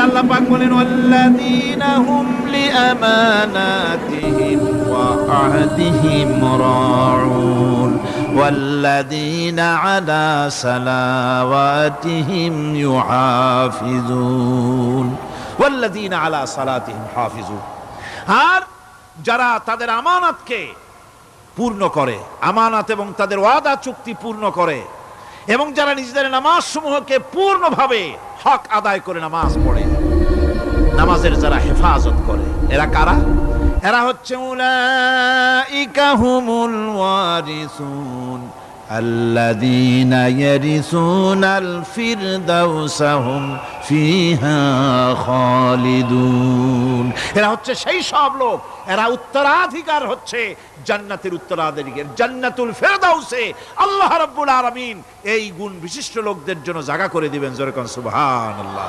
আল্লাহ পাক বলেন ওয়াল্লাযীনা হুম লিআমানাতিহিম ওয়া আহদিহিম রাউন ওয়াল্লাযীনা আলা সালাওয়াতিহিম ইউহাফিজুন ওয়াল্লাযীনা আলা সালাতিহিম হাফিজুন। আর যারা তাদের আমানতকে পূর্ণ করে, আমানত এবং তাদের ওয়াদা চুক্তি পূর্ণ করে, এবং যারা নিজেদের নামাজ সমূহকে পূর্ণভাবে হক আদায় করে নামাজ পড়ে, নামাজের যারা হেফাজত করে, এরা কারা? এরা হচ্ছে উলাইকা হুমুল ওয়ারিসুন আল্লাযীনা ইয়ারিসুনাল ফিরদাউসা হুম ফিহা খালিদুন। এরা হচ্ছে সেই সব লোক, এরা উত্তরাধিকার হচ্ছে জান্নাতের উত্তরাধিকার, জান্নাতুল ফিরদাউসে আল্লাহ রাব্বুল আলামিন এই গুণ বিশিষ্ট লোকদের জন্য জায়গা করে দিবেন। জোরে কোন সুবহানাল্লাহ।